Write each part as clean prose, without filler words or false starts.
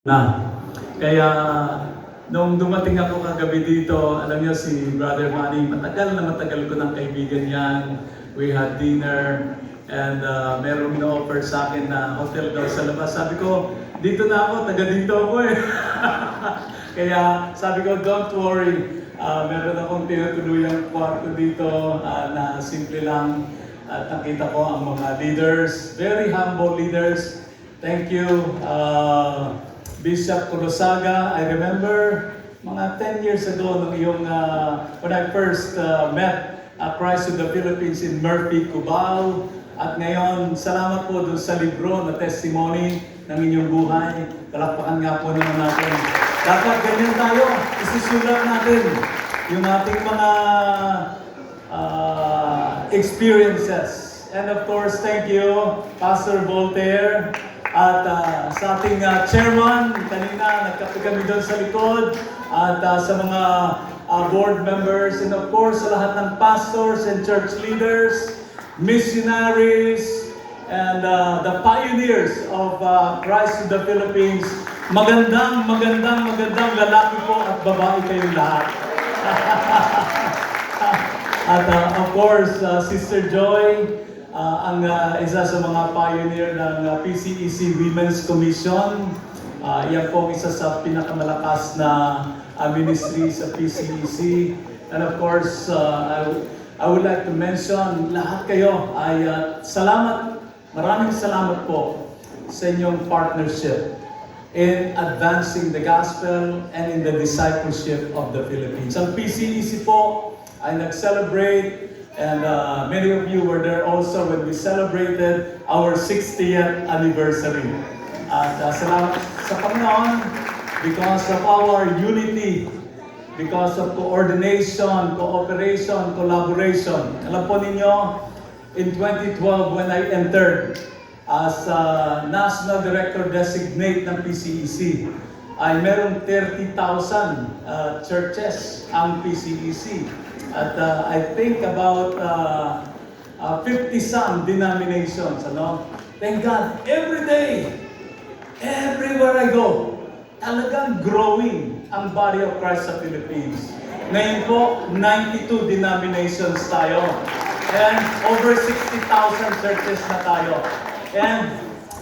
na. Kaya nung dumating ako kagabi dito, alam niyo si Brother Manny, matagal ko ng kaibigan yan. We had dinner and merong na-offer sa akin na hotel daw sa labas. Sabi ko, dito na ako, taga dito ako eh. Kaya sabi ko, don't worry. Meron akong tinutuluyang kwarto dito na simple lang. At nakita ko ang mga leaders, very humble leaders. Thank you. Bishop Kulosaga, I remember mga 10 years ago when I first met Christ in the Philippines in Murphy, Cubao. At ngayon, salamat po dun sa libro na testimony ng inyong buhay. Palakpakan nga po naman natin. Dapat ganyan tayo, isusulat natin yung ating mga experiences. And of course, thank you, Pastor Voltaire. At sa ating chairman, kanina nagkape kami doon sa likod. At sa mga board members, and of course sa lahat ng pastors and church leaders, missionaries, and the pioneers of Christ in the Philippines. Magandang lalaki po at babae kayong lahat. At of course, Sister Joy, ang isa sa mga pioneer ng PCEC Women's Commission. Yan po isa sa pinakamalakas na ministry sa PCEC. And of course, I would like to mention, lahat kayo ay salamat, maraming salamat po sa inyong partnership in advancing the gospel and in the discipleship of the Philippines. Ang PCEC po ay nag-celebrate. And many of you were there also when we celebrated our 60th anniversary. At salamat sa Panginoon because of our unity, because of coordination, cooperation, collaboration. Alam po ninyo, in 2012 when I entered as National Director Designate ng PCEC, ay merong 30,000 churches ang PCEC. At I think about 50-some denominations, ano? Thank God, every day, everywhere I go, talagang growing ang body of Christ sa Philippines. Ngayon po, 92 denominations tayo. And over 60,000 churches na tayo. And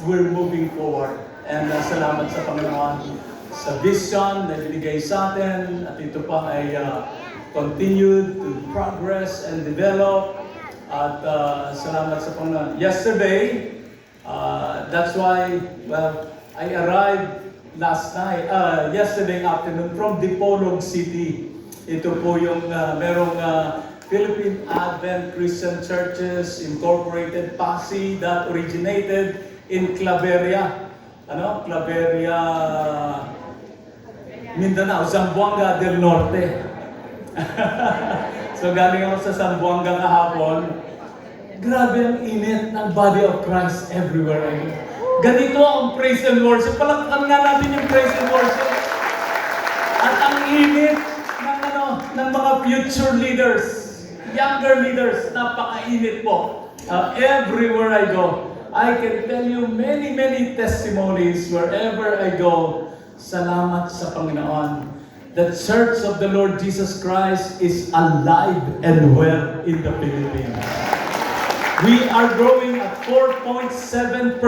we're moving forward. And salamat sa Panginoon sa vision na binigay sa atin. At ito pa ay continued to progress and develop. At salamat sa Panginoon. Yesterday, that's why, well, I arrived yesterday afternoon from Dipolog City. Ito po yung merong Philippine Advent Christian Churches Incorporated PASI that originated in Claveria. Claveria, Mindanao, Zamboanga del Norte. So galing ako sa Zamboanga kahapon. Grabe ang init ng body of Christ everywhere I go. Ganito ang praise and worship. Palakpakan nga natin yung praise and worship. At ang init ng mga future leaders, younger leaders, napakainit po. Everywhere I go, I can tell you many testimonies wherever I go. Salamat sa Panginoon. The Church of the Lord Jesus Christ is alive and well in the Philippines. We are growing at 4.7%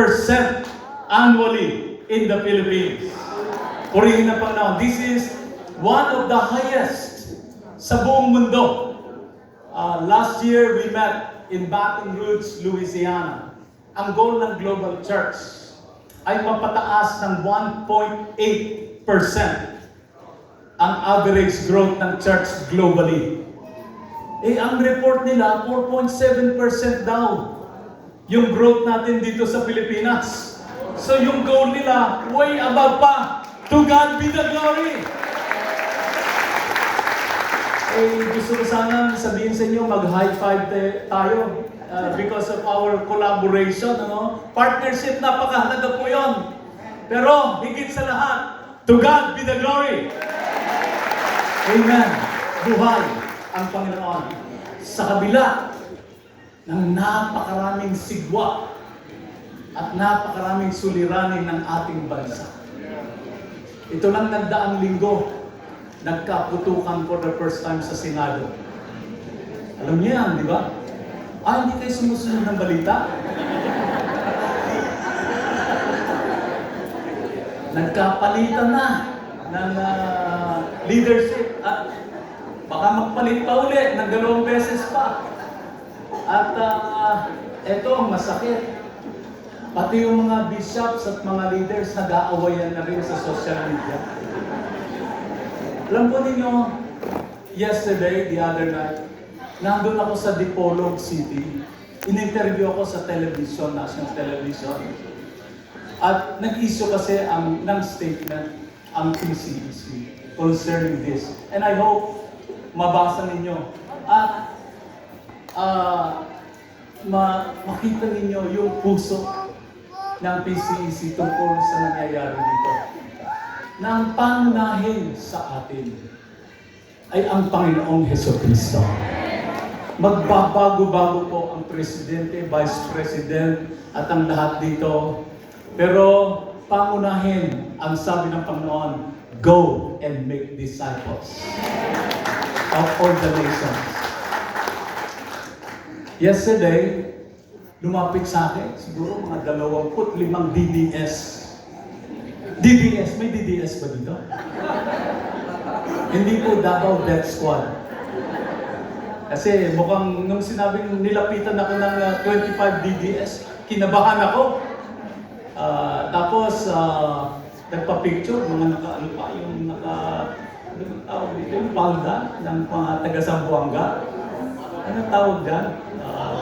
annually in the Philippines. Purihin na Panginoon. This is one of the highest sa buong mundo. Last year, we met in Baton Rouge, Louisiana. Ang goal ng Global Church ay mapataas ng 1.8% ang average growth ng church globally. Ang report nila, 4.7% daw yung growth natin dito sa Pilipinas. So yung goal nila, way above pa. To God be the glory! Gusto ko sana sabihin sa inyo, mag-high five tayo because of our collaboration, Partnership, napakahalaga po yun. Pero, higit sa lahat, to God be the glory! Amen. Buhay ang Panginoon. Sa kabila ng napakaraming sigwa at napakaraming suliranin ng ating bansa. Ito lang nagdaang linggo, nagkaputukan for the first time sa Senado. Alam niyo yan, di ba? Hindi kayo sumusunod ng balita? Nagkapalitan na ng leadership at baka magpalit pa ulit ng 2 beses pa. At eto, masakit. Pati yung mga bishops at mga leaders nag-aawayan na rin sa social media. Alam po ninyo, yesterday, the other night, nandun ako sa Dipolog City. In-interview ako sa television, national television. At nag-issue kasi ng statement ang PCEC concerning this. And I hope mabasa ninyo. At makita ninyo yung puso ng PCEC tungkol sa nangyayari dito. Na ang pangunahin sa atin ay ang Panginoong Hesukristo. Magbabago-bago po ang Presidente, Vice President at ang lahat dito. Pero pangunahin ang sabi ng Panginoon, go and make disciples of all the nations. Yesterday, lumapit sa akin, siguro mga 25 DDS. DDS, may DDS ba dito? Hindi po Davao Death Squad. Kasi mukhang nung sinabing nilapitan ako ng 25 DDS, kinabahan ako. Tapos, nagpa-picture, mga naka-alpa, yung tawag dito, yung palda ng mga taga-Zamboanga. Ano tawag dyan?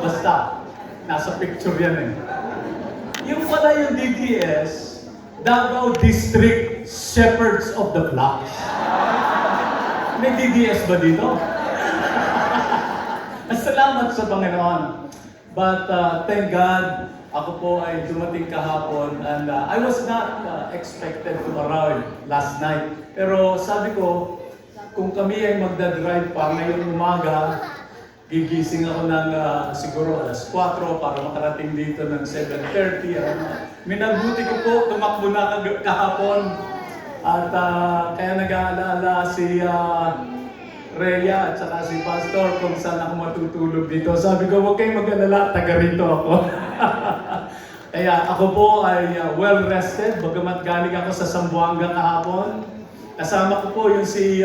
Basta, nasa picture yan eh. Yung pala yung DDS, Davao District Shepherds of the Flocks. May DDS ba dito? Salamat sa Panginoon. But thank God, ako po ay dumating kahapon and I was not expected to arrive last night. Pero sabi ko, kung kami ay magdadrive pa ngayong umaga, gigising ako ng siguro alas 4 para makarating dito ng 7:30. Minabuti ko po, tumakbo na kahapon. At kaya nag-aalala si Rhea at saka si Pastor kung saan ako matutulog dito. Sabi ko, huwag kayong mag-alala, taga rito ako. Kaya ako po ay well-rested, bagamat galing ako sa Zamboanga kahapon. Kasama ko po yung si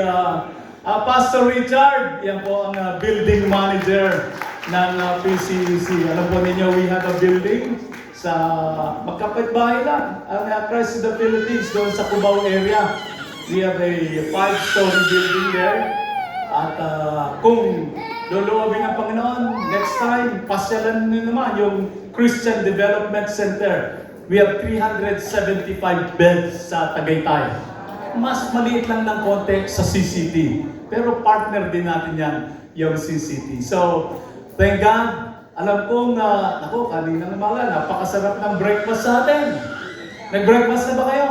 Pastor Richard, yan po ang building manager ng PCEC. Alam po ninyo, we have a building sa magkapit-bahay lang, ang Christ in the Philippines, doon sa Cubao area. We have a 5-story building there. At kung luluwabin ng Panginoon, next time, pasyalan nyo naman yung Christian Development Center. We have 375 beds sa Tagaytay. Mas maliit lang ng konti sa CCT. Pero partner din natin yan, yung CCT. So, thank God. Alam kong, kanina naman, napakasarap ng breakfast sa atin. Nag-breakfast na ba kayo?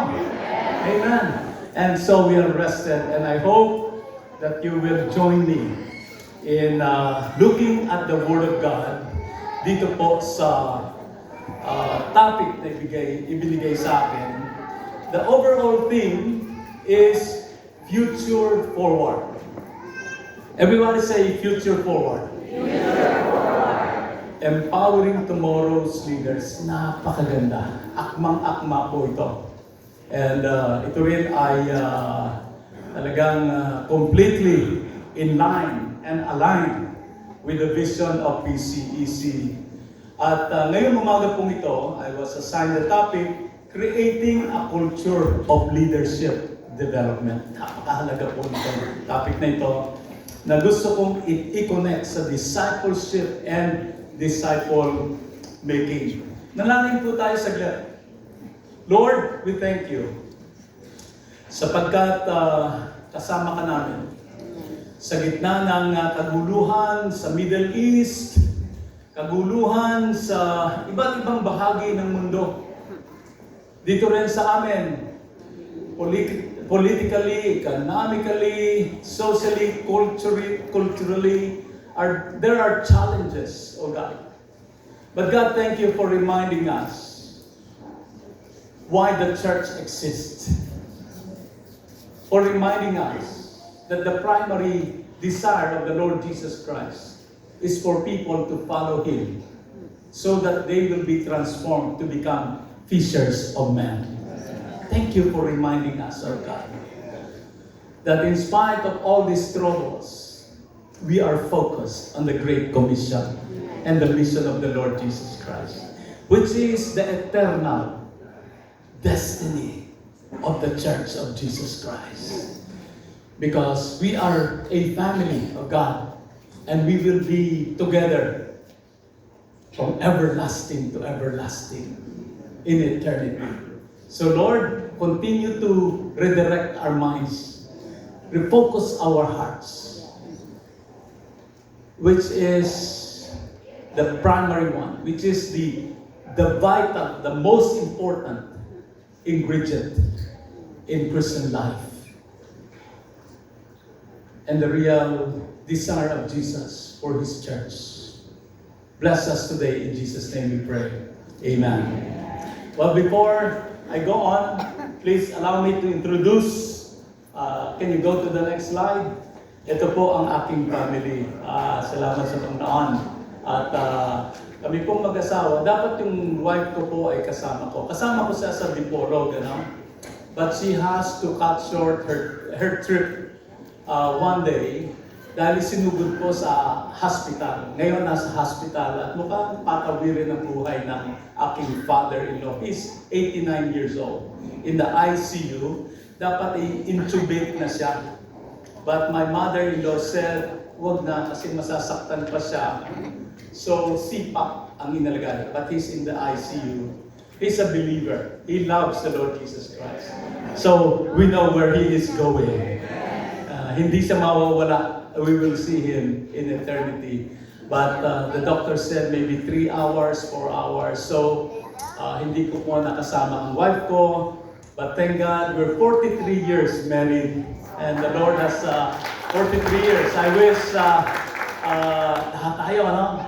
Amen. And so we are rested. And I hope that you will join me in looking at the Word of God dito po sa topic na ibinigay sa akin. The overall theme is future forward. Everybody say future forward. Future forward. Empowering tomorrow's leaders. Napakaganda. Akmang-akma po ito. And ito rin ay talagang completely in line and aligned with the vision of PCEC. At ngayong umaga pong ito, I was assigned the topic, Creating a Culture of Leadership Development. Napakahalaga po itong topic na ito na gusto kong i-connect sa discipleship and disciple making. Nalangin po tayo saglit. Lord, we thank you sapagkat kasama ka namin sa gitna ng kaguluhan sa Middle East, kaguluhan sa iba't ibang bahagi ng mundo. Dito rin sa amin, politically, economically, socially, culturally, there are challenges, oh God. But God, thank you for reminding us why the church exists. for reminding us that the primary desire of the Lord Jesus Christ is for people to follow Him so that they will be transformed to become fishers of men. Thank you for reminding us, our God, that in spite of all these troubles, we are focused on the Great Commission and the mission of the Lord Jesus Christ, which is the eternal destiny of the Church of Jesus Christ. Because we are a family of God, and we will be together from everlasting to everlasting in eternity. So Lord, continue to redirect our minds, refocus our hearts, which is the primary one, which is the vital, the most important ingredient in Christian life, and the real desire of Jesus for His church. Bless us today, in Jesus' name we pray. Amen. Well, before I go on, please allow me to introduce, can you go to the next slide? Ito po ang aking family. Salamat sa Panginoon. At kami pong mag-asawa, dapat yung wife ko po ay kasama ko. Kasama ko siya sa Dipolo, gano'n. But she has to cut short her trip one day dahil sinugod po sa hospital. Ngayon nasa hospital at mukhang patawirin ang buhay ng aking father-in-law. He's 89 years old. In the ICU, dapat i-intubate na siya. But my mother-in-law said, wag na kasi masasaktan pa siya. So CPAP ang inalagay, but he's in the ICU. He's a believer. He loves the Lord Jesus Christ. So we know where he is going. Hindi siya mawawala. We will see him in eternity. But the doctor said maybe 3 hours, 4 hours. So hindi ko po nakasama ang wife ko. But thank God, we're 43 years married. And the Lord has 43 years. I wish lahat tayo,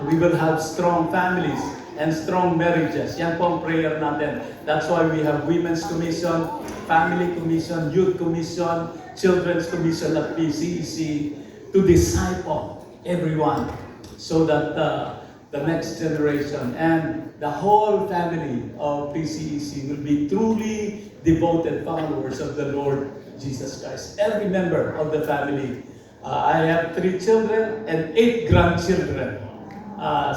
we will have strong families and strong marriages. Yan po ang prayer natin. That's why we have Women's Commission, Family Commission, Youth Commission, Children's Commission at PCEC to disciple everyone so that the next generation and the whole family of PCEC will be truly devoted followers of the Lord Jesus Christ. Every member of the family. I have 3 children and 8 grandchildren.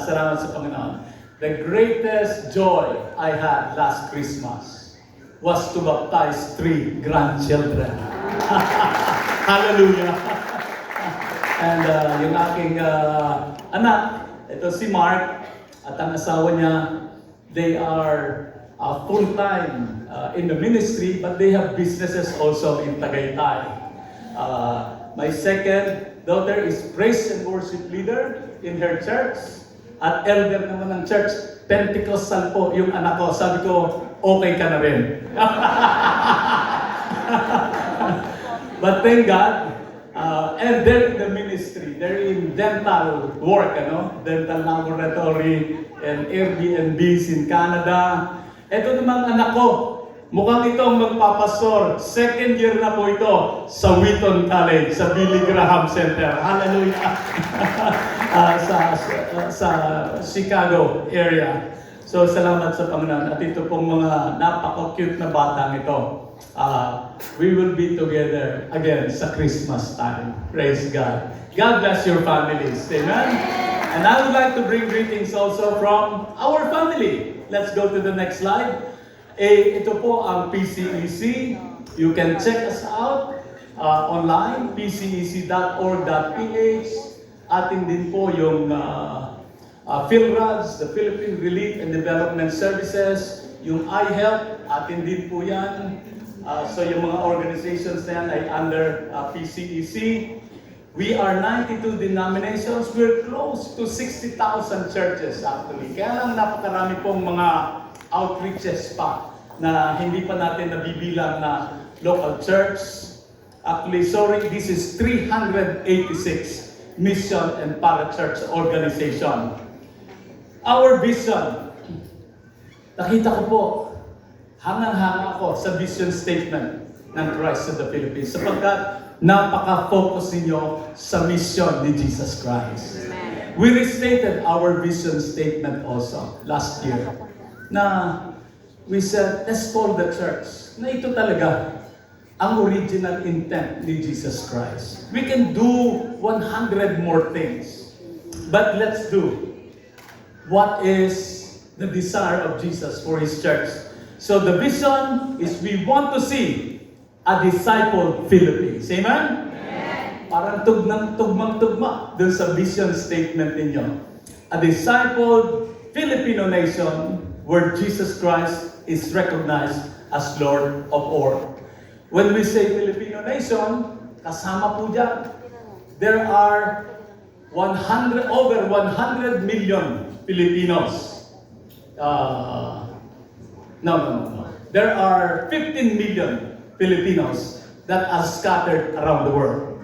Salamat sa Panginoon. The greatest joy I had last Christmas was to baptize 3 grandchildren. Hallelujah! And yung aking anak, ito si Mark, at ang asawa niya, they are full-time in the ministry, but they have businesses also in Tagaytay. My second daughter is praise and worship leader in her church. At elder naman ng church, Pentecostal po yung anak ko. Sabi ko, okay ka na rin. But thank God, and they're in the ministry. They're in dental work, dental laboratory and Airbnbs in Canada. Ito namang anak ko, mukhang itong magpapastor. Second year na po ito sa Wheaton College, sa Billy Graham Center. Hallelujah! sa Chicago area. So salamat sa Panginoon. At ito pong mga napaka-cute na batang ito. We will be together again sa Christmas time. Praise God. God bless your families. Amen? And I would like to bring greetings also from our family. Let's go to the next slide. Ito po ang PCEC. You can check us out online, pcec.org.ph. Atin din po yung PhilRADS, the Philippine Relief and Development Services, yung iHelp, atin din po yan. So yung mga organizations na yan ay under PCEC. We are 92 denominations. We're close to 60,000 churches actually. Kaya lang napakarami pong mga outreaches pa na hindi pa natin nabibilang na local church. Actually, sorry, this is 386 mission and para-church organization. Our vision, nakita ko po, hangang-hanga ako sa vision statement. ng Christ to the Philippines sapagkat napaka-focus ninyo sa mission ni Jesus Christ. We restated our vision statement also last year na we said, let's call the church na ito talaga ang original intent ni Jesus Christ. We can do 100 more things, but let's do what is the desire of Jesus for His church. So the vision is we want to see a disciple Philippines. Amen? Parang tugmang-tugma dun sa vision statement ninyo. A disciple Filipino nation where Jesus Christ is recognized as Lord of all. When we say Filipino nation, kasama po dyan, there are over 100 million Filipinos. No. There are 15 million Filipinos that are scattered around the world.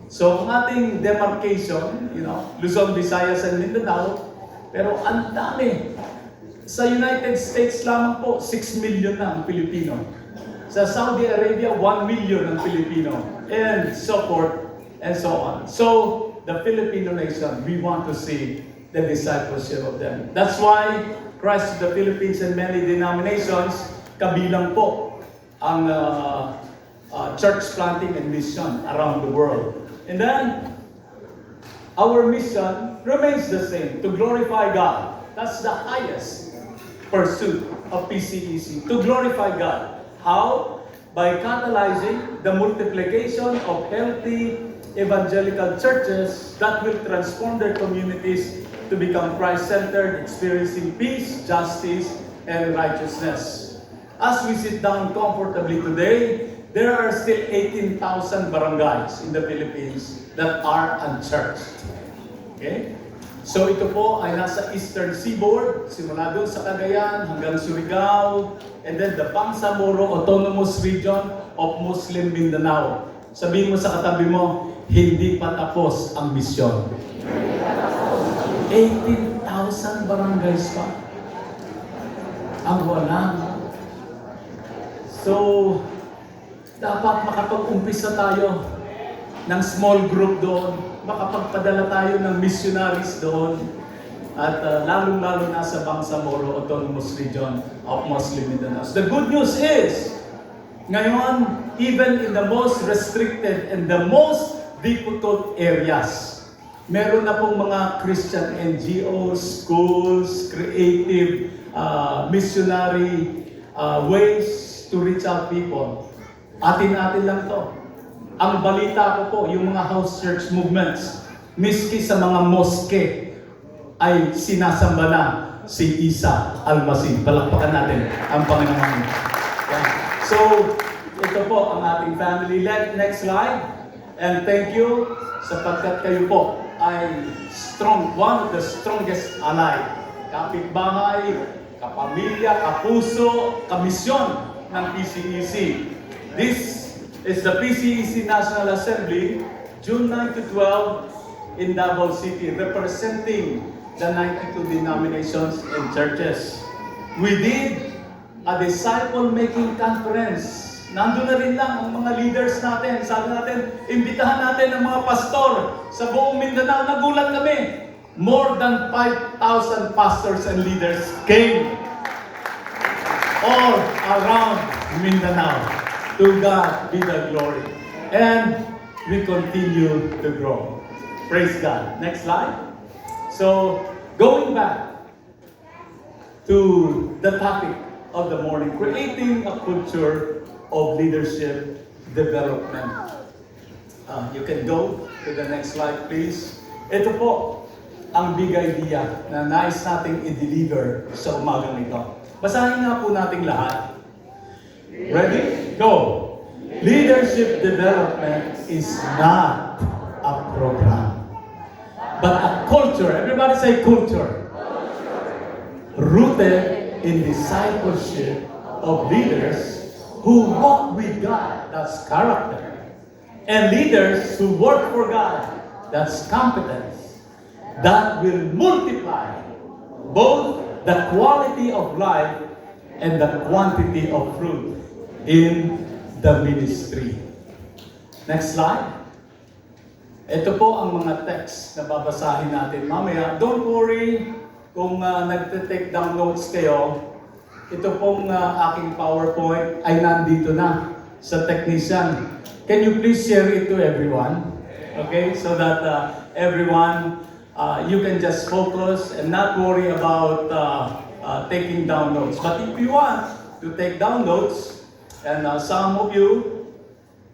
So, ang ating demarcation, Luzon, Visayas, and Mindanao, pero ang dami. Sa United States lamang po, 6 million na ang Pilipino. Sa Saudi Arabia, 1 million ang Pilipino. And so forth, and so on. So, the Filipino nation, we want to see the discipleship of them. That's why Christ to the Philippines and many denominations, kabilang po ang church planting and mission around the world. And then, our mission remains the same, to glorify God. That's the highest pursuit of PCEC, to glorify God. How? By catalyzing the multiplication of healthy evangelical churches that will transform their communities to become Christ-centered, experiencing peace, justice, and righteousness. As we sit down comfortably today, there are still 18,000 barangays in the Philippines that are unchurched. Okay? So ito po ay nasa Eastern Seaboard, simula doon sa Cagayan hanggang Surigao, and then the Bangsamoro Autonomous Region of Muslim Mindanao. Sabihin mo sa katabi mo, hindi pa tapos ang misyon. 18,000 barangays pa. Ang walang. So, dapat makapag-umpisa tayo ng small group doon, makapagpadala tayo ng missionaries doon, at lalong-lalo na sa Bangsamoro Autonomous Region of Muslim Mindanao. The good news is, ngayon, even in the most restricted and the most difficult areas, meron na pong mga Christian NGOs, schools, creative, missionary ways to reach out people. Atin-atin lang to. Ang balita ko po, yung mga house church movements, miski sa mga moske, ay sinasamba na si Isa Almasih. Palakpakan natin ang Panginoon. Yeah. So, ito po ang ating family. Next slide. And thank you sapagkat kayo po ay one of the strongest ally. Kapitbahay, kapamilya, kapuso, kamisyon ng PCEC. This is the PCEC National Assembly, June 9 to 12 in Davao City, representing the 92 denominations and churches. We did a disciple-making conference. Nandun na rin lang ang mga leaders natin. Sabi natin, imbitahan natin ang mga pastor sa buong Mindanao. Nagulat kami. More than 5,000 pastors and leaders came all around Mindanao. To God be the glory. And we continue to grow. Praise God. Next slide. So, going back to the topic of the morning, creating a culture of leadership development. You can go to the next slide, please. Ito po ang big idea na nais nating i-deliver sa umagang ito. Basahin nga po nating lahat. Ready? Go! Leadership development is not a program, but a culture. Everybody say culture. Rooted in discipleship of leaders who walk with God, that's character. And leaders who work for God, that's competence. That will multiply both the quality of life and the quantity of fruit in the ministry. Next slide. Ito po ang mga text na babasahin natin mamaya. Don't worry kung nagte-take down notes kayo. Ito pong aking PowerPoint ay nandito na sa technician. Can you please share it to everyone? Okay, so that everyone, you can just focus and not worry about taking down notes. But if you want to take down notes, and some of you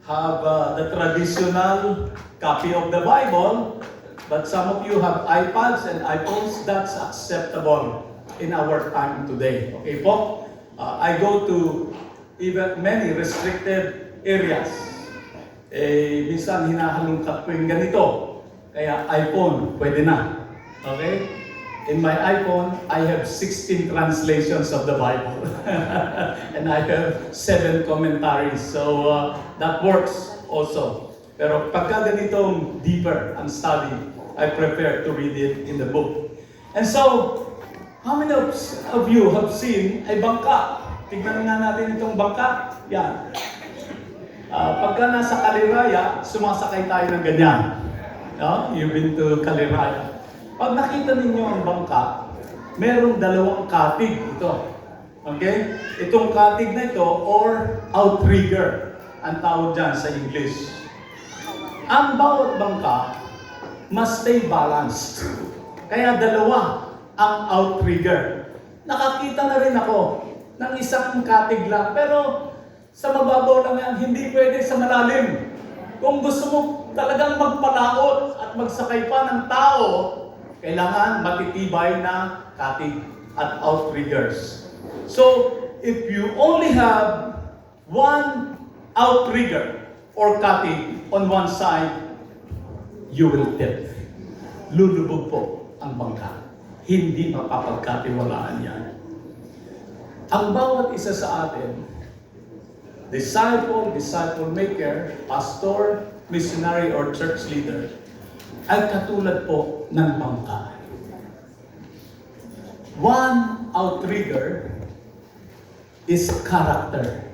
have the traditional copy of the Bible, but some of you have iPads and iPhones. That's acceptable in our time today. Okay po? I go to even many restricted areas. Minsan hinahalungkat ko yung ganito. Kaya iPhone, pwede na. Okay? In my iPhone, I have 16 translations of the Bible. And I have 7 commentaries. So that works also. Pero pagka ganitong deeper ang study, I prefer to read it in the book. And so, how many of you have seen a bangka? Tignan nga natin itong bangka. Yan. Pagka nasa Kaliraya, sumasakay tayo ng ganyan. No? You've been to Kaliraya. Pag nakita ninyo ang bangka, merong dalawang katig ito. Okay? Itong katig na ito, or outrigger, ang tawag dyan sa English. Ang bawat bangka must stay balanced. Kaya dalawa ang outrigger. Nakakita na rin ako ng isang katig lang, pero sa mababaw lang yan, hindi pwede sa malalim. Kung gusto mo talagang magpalaot at magsakay pa ng tao, kailangan matitibay na katig at outriggers. So, if you only have one outrigger or katig on one side, you will tip. Lulubog po ang bangka. Hindi mapapagkatiwalaan yan. Ang bawat isa sa atin, disciple maker, pastor, missionary, or church leader, ay katulad po ng bangka. One outrigger is character.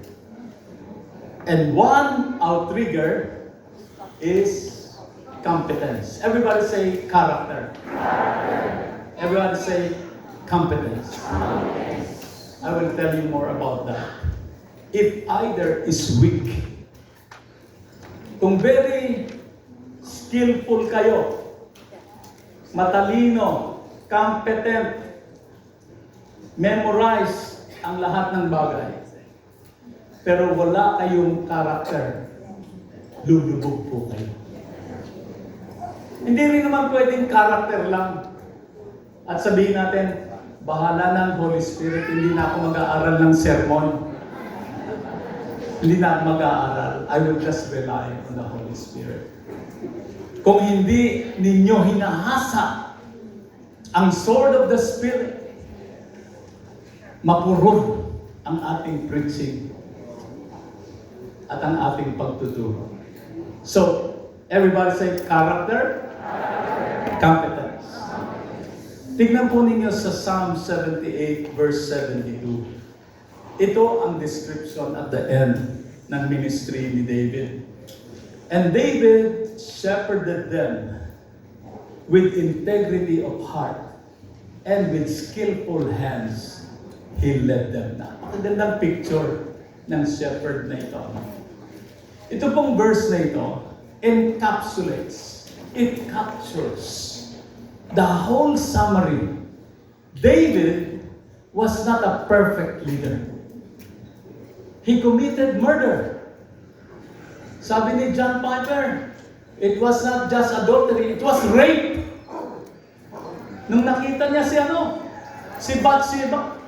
And one outrigger is competence. Everybody say character. Everybody say competence. I will tell you more about that. If either is weak, kung very skillful kayo, matalino, competent, memorize ang lahat ng bagay, pero wala kayong character, lulubog po kayo. Hindi rin naman pwedeng character lang at sabihin natin, bahala ng Holy Spirit, hindi na ako mag-aaral ng sermon. Hindi na ako mag-aaral. I will just rely on the Holy Spirit. Kung hindi ninyo hinahasa ang sword of the Spirit, mapurod ang ating preaching at ang ating pagtuturo. So, everybody say character, competence. Tignan po ninyo sa Psalm 78 verse 72. Ito ang description at the end ng ministry ni David. And David shepherded them with integrity of heart and with skillful hands he led them. Napakagandang picture ng shepherd na ito. Ito pong verse na ito encapsulates, it captures the whole summary. David was not a perfect leader. He committed murder. Sabi ni John Piper, it was not just adultery, it was rape. Nung nakita niya si Bathsheba,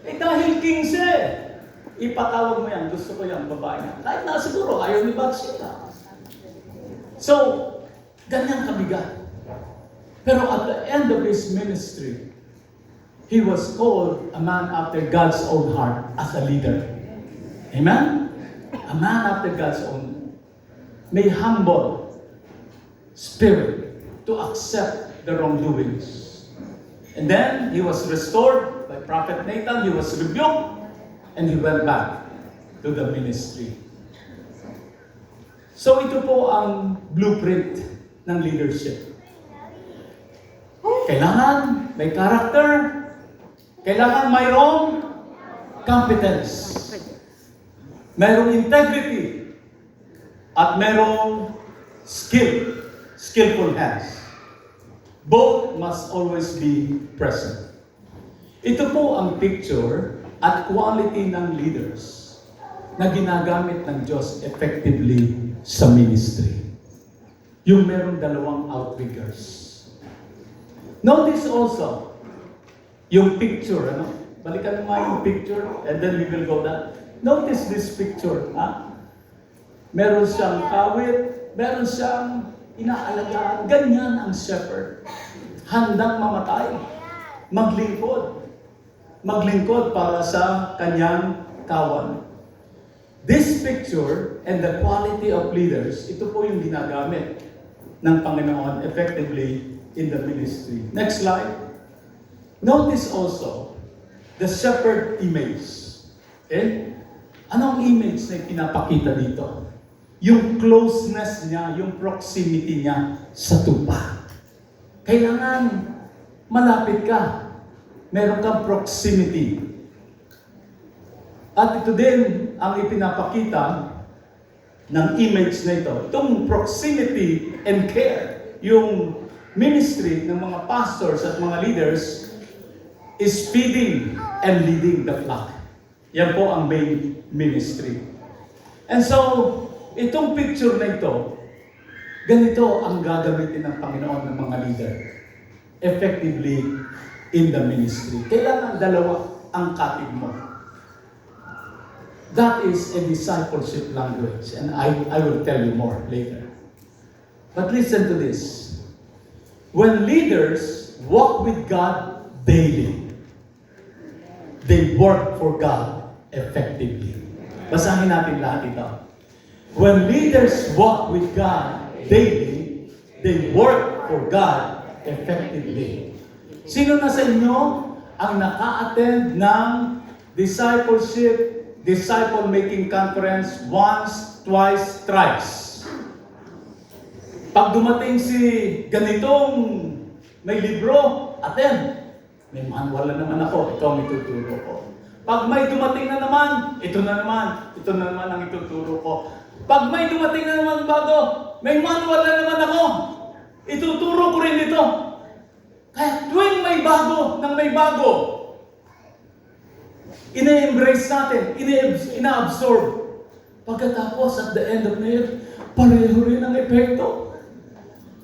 dahil king siya ipatawag mo yan, gusto ko yung babae niya. Kahit na siguro, ayaw ni Bathsheba. So, ganyang kabigat. Pero at the end of his ministry, he was called a man after God's own heart as a leader. Amen? A man after God's own. May humble spirit to accept the wrongdoings. And then, he was restored by Prophet Nathan. He was rebuked. And he went back to the ministry. So ito po ang blueprint ng leadership. Kailangan may character, kailangan mayroong competence, mayroong integrity, at mayroong skillful hands. Both must always be present. Ito po ang picture at quality ng leaders na ginagamit ng Diyos effectively sa ministry. Yung merong dalawang outriggers. Notice also, yung picture, ano? Balikan mo nga yung picture, and then we will go down. Notice this picture, ha? Meron siyang kawit, meron siyang inaalagaan. Ganyan ang shepherd. Handang mamatay. Maglingkod. Maglingkod para sa kanyang kawan. This picture and the quality of leaders, ito po yung ginagamit ng Panginoon effectively in the ministry. Next slide. Notice also the shepherd image. Okay? Anong image na pinapakita dito? Yung closeness niya, yung proximity niya sa tupa. Kailangan malapit ka. Meron kang proximity. At ito din ang ipinapakita ng image na ito. Itong proximity and care, yung ministry ng mga pastors at mga leaders is feeding and leading the flock. Yan po ang main ministry. And so, itong picture na ito, ganito ang gagamitin ng Panginoon ng mga leader effectively in the ministry. Kailangan dalawa ang katig mo. That is a discipleship language, and I will tell you more later. But listen to this. When leaders walk with God daily, they work for God effectively. Basahin natin lahat ito. When leaders walk with God daily, they work for God effectively. Sino na sa inyo ang naka-attend ng disciple-making conference once, twice, thrice? Pag dumating si ganitong may libro, attend. May manual na naman ako, ito ang ituturo ko. Pag may dumating na naman, ito na naman ang ituturo ko. Pag may dumating na naman bago, may manual na naman ako, ituturo ko rin ito. Kaya tuwing may bago, ina-embrace natin, ina-absorb. Pagkatapos, at the end of the year, pareho rin ang epekto.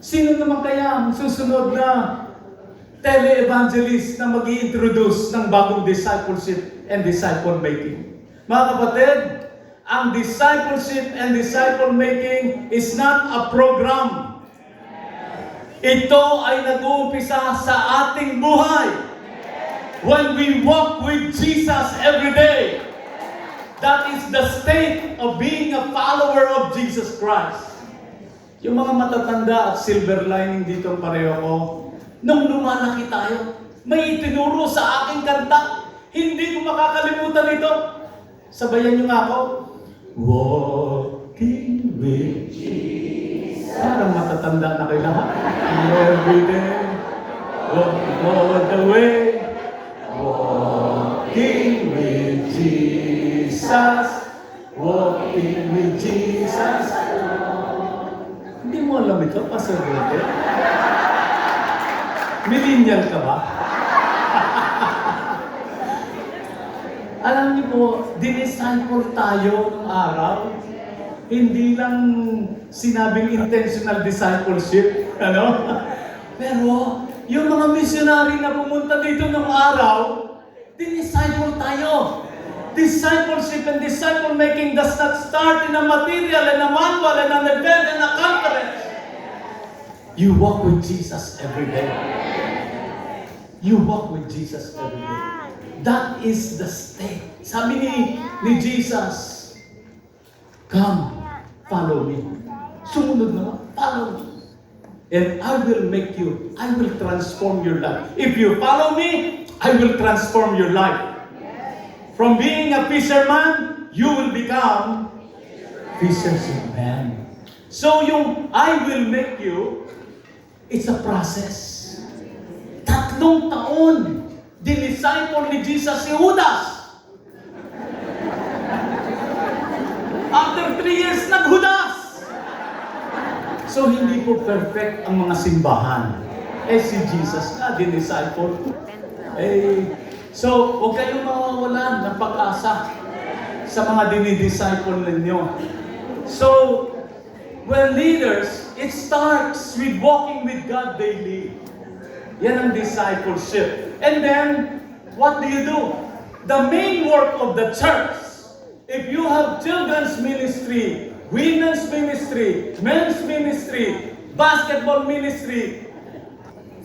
Sino naman kaya ang susunod na tele-evangelist na mag-i-introduce ng bagong discipleship and disciple-making? Mga kapatid, ang discipleship and disciple-making is not a program. Ito ay nag-uumpisa sa ating buhay. When we walk with Jesus every day, that is the state of being a follower of Jesus Christ. Yung mga matatanda at silver lining dito pareho ko, nung lumalaki tayo, may itinuro sa aking kanta. Hindi ko makakalimutan ito. Sabayan niyo nga ako. Walking with Jesus. Parang matatanda na kayo lahat. Every day, walk all the way. Walking with Jesus. Walking with Jesus. Hindi mo alam ito, Pastor Roque? Millennial ka ba? Alam niyo po, dinisciple tayo ng araw. Hindi lang sinabing intentional discipleship, ano? Pero, yung mga missionary na pumunta dito ng araw, dinisciple tayo. Discipleship and disciple-making does not start in a material, in a manual, in an event, in a conference. You walk with Jesus every day. You walk with Jesus every day. That is the state. Sabi ni Jesus, come, follow me. Sumunod na, follow me. And I will make you, I will transform your life. If you follow me, I will transform your life. From being a fisherman, you will become fishers of men. So yung I will make you, it's a process. 3 taon, dinisciple ni Jesus si Judas. After 3 years, naghudas. So hindi po perfect ang mga simbahan. Si Jesus na, dinisciple. So huwag kayong mawawalan ng pag-asa sa mga dinidisciple ninyo. So, well, leaders, it starts with walking with God daily. Yan ang discipleship. And then, what do? The main work of the church, if you have children's ministry, women's ministry, men's ministry, basketball ministry,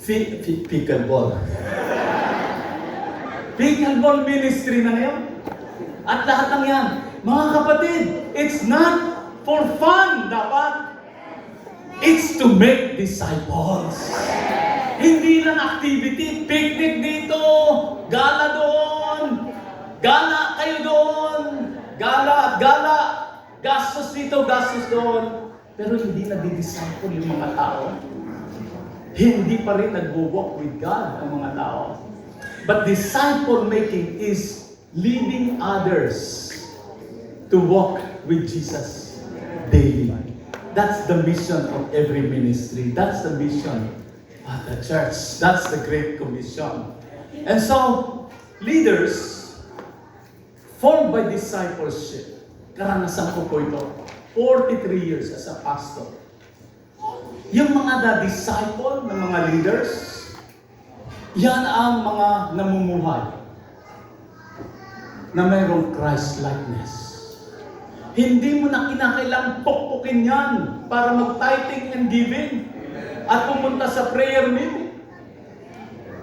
pickleball. Pickleball ministry na ngayon. At lahat ng yan, mga kapatid, it's not for fun dapat. It's to make disciples. Hindi lang activity, picnic dito, gala doon, gala kayo doon, gala at gala, gastos dito, gastos doon. Pero hindi nadi-disciple yung mga tao. Hindi pa rin nag-walk with God ang mga tao. But disciple making is leading others to walk with Jesus daily. That's the mission of every ministry. That's the mission of the church. That's the Great Commission. And so, leaders formed by discipleship. Karanasan ko po ito. 43 years as a pastor. Yung mga na-disciple ng mga leaders, yan ang mga namumuhay na mayroong Christ-likeness. Hindi mo na kinakailangang pokpokin yan para mag-tithing and giving at pumunta sa prayer meeting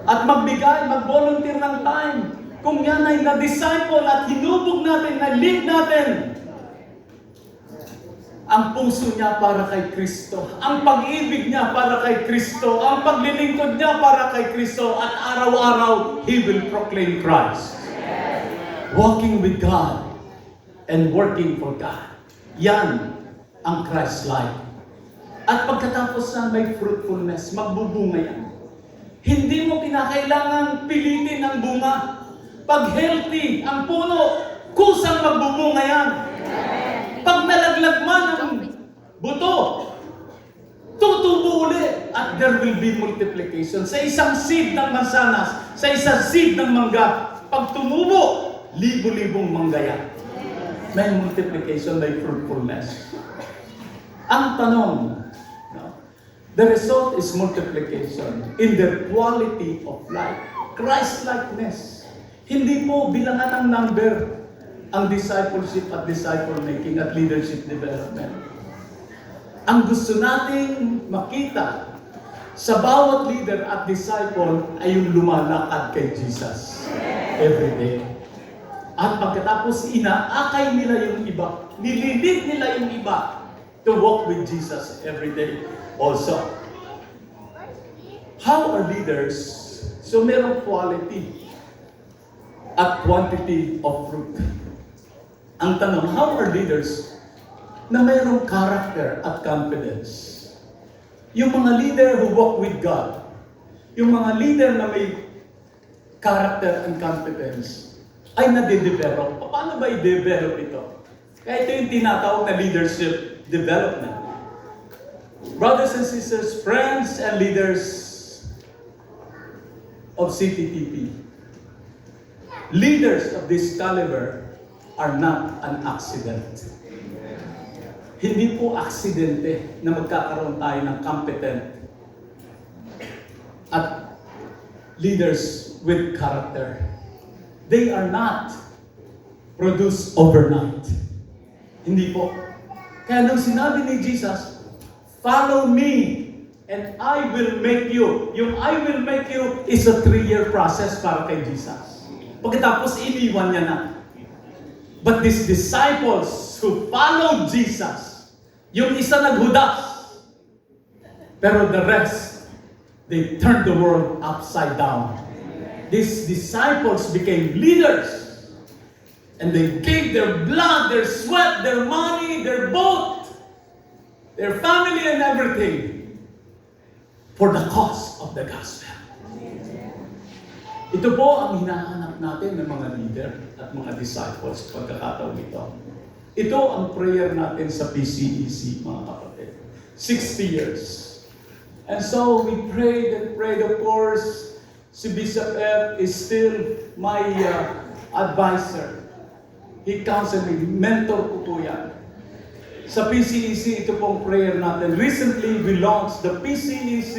at magbigay, mag-volunteer ng time. Kung yan ay na-disciple at hinubog natin, na-lead natin, ang puso niya para kay Kristo, ang pag-ibig niya para kay Kristo, ang paglilingkod niya para kay Kristo, at araw-araw, he will proclaim Christ. Walking with God and working for God. Yan ang Christ-like. At pagkatapos na may fruitfulness, magbubunga yan. Hindi mo kinakailangan pilitin ang bunga. Pag healthy ang puno, kusang magbubunga yan. Pag nalaglag man ang buto, tutubo uli at there will be multiplication. Sa isang seed ng mansanas, sa isang seed ng mangga, pag tumubo, libo-libong mangga yan. May multiplication, may fruitfulness. Ang tanong, the result is multiplication in their quality of life. Christ-likeness. Hindi po bilangan ng number ang discipleship at disciple making at leadership development. Ang gusto nating makita sa bawat leader at disciple ay yung lumalakad kay Jesus every day. At pagkatapos inaakay nila yung iba, nililid nila yung iba to walk with Jesus every day also. How are leaders? So merong quality at quantity of fruit. Ang tanong, how are leaders na mayroong character at confidence? Yung mga leader who walk with God, yung mga leader na may character and confidence, ay nade-develop. Paano ba i-develop ito? Kaya ito yung tinatawag na leadership development. Brothers and sisters, friends and leaders of CTTP, leaders of this caliber are not an accident. Hindi po aksidente na magkakaroon tayo ng competent at leaders with character. They are not produced overnight. Hindi po. Kaya nung sinabi ni Jesus, follow me and I will make you. Yung I will make you is a 3-year process para kay Jesus. Pagkatapos iniwan niya na. But these disciples who followed Jesus, yung isa naghudas, pero the rest, they turned the world upside down. These disciples became leaders, and they gave their blood, their sweat, their money, their boat their family and everything for the cause of the gospel. Ito po ang hinahanap natin ng mga leader at mga disciples sa pagkakataon ito. Ito ang prayer natin sa PCEC, mga kapatid. 60 years. And so we prayed, of course, si Bishop F is still my advisor. He counseled me, mentor ko po yan. Sa PCEC, ito pong prayer natin. Recently, we launched the PCEC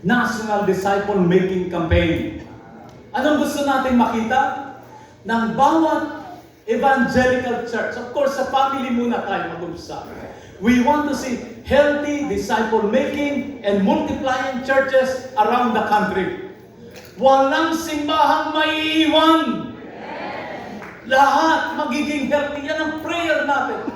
National Disciple Making Campaign. Anong gusto natin makita? Ng bawat evangelical church. Of course, sa family muna tayo mag-uusap. We want to see healthy disciple-making and multiplying churches around the country. Walang simbahang maiiwan. Lahat magiging healthy. Yan ang prayer natin.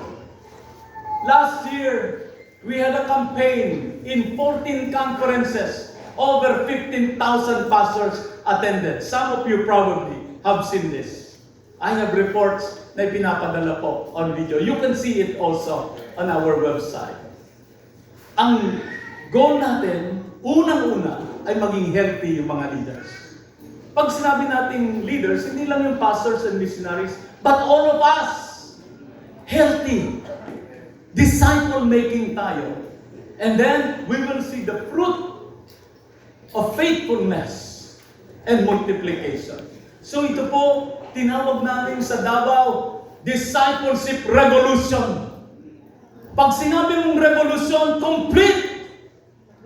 Last year, we had a campaign in 14 conferences. Over 15,000 pastors attended. Some of you probably have seen this. I have reports na ipinapadala po on video. You can see it also on our website. Ang goal natin, unang-una, ay maging healthy yung mga leaders. Pag sinabi nating leaders, hindi lang yung pastors and missionaries, but all of us, healthy. Disciple-making tayo. And then, we will see the fruit of faithfulness and multiplication. So ito po, tinawag natin sa Davao, Discipleship Revolution. Pag sinabi mong revolution, complete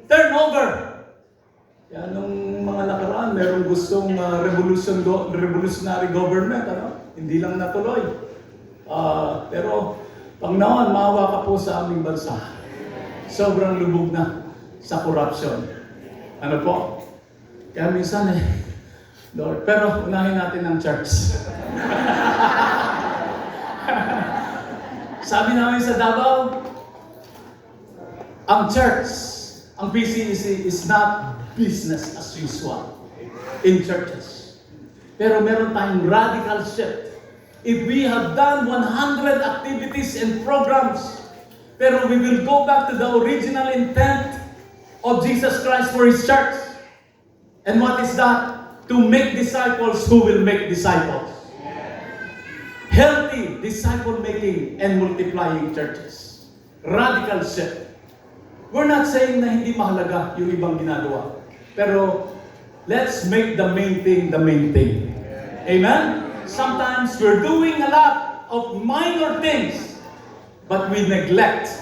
turnover. Yan, nung mga nakaraan, merong gustong revolutionary government, ano? Hindi lang natuloy. Pero, Panginoon, maawa ka po sa aming bansa. Sobrang lubog na sa corruption. Ano po? Kaya minsan Lord, pero unahin natin ang church. Sabi namin sa Davao, ang church, ang PCEC is not business as usual in churches. Pero meron tayong radical shift. If we have done 100 activities and programs, pero we will go back to the original intent of Jesus Christ for His church. And what is that? To make disciples who will make disciples. Healthy disciple-making and multiplying churches. Radical shift. We're not saying na hindi mahalaga yung ibang ginagawa. Pero let's make the main thing the main thing. Amen? Sometimes we're doing a lot of minor things, but we neglect.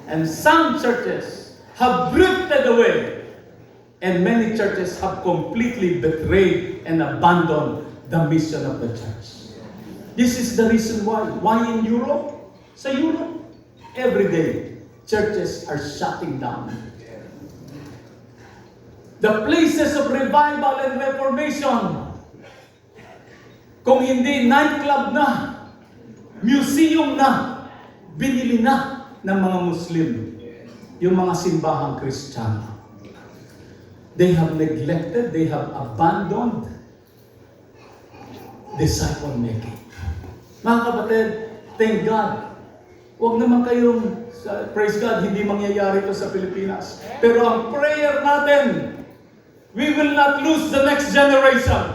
And some churches have drifted away. And many churches have completely betrayed and abandoned the mission of the church. This is the reason why. Why in Europe? Sa Europe, every day, churches are shutting down. The places of revival and reformation, kung hindi nightclub na, museum na, binili na ng mga Muslim, yung mga simbahang Kristiyano. They have neglected, they have abandoned disciple-making. Mga kapatid, thank God. Huwag naman kayong, praise God, hindi mangyayari ito sa Pilipinas. Pero ang prayer natin, we will not lose the next generation.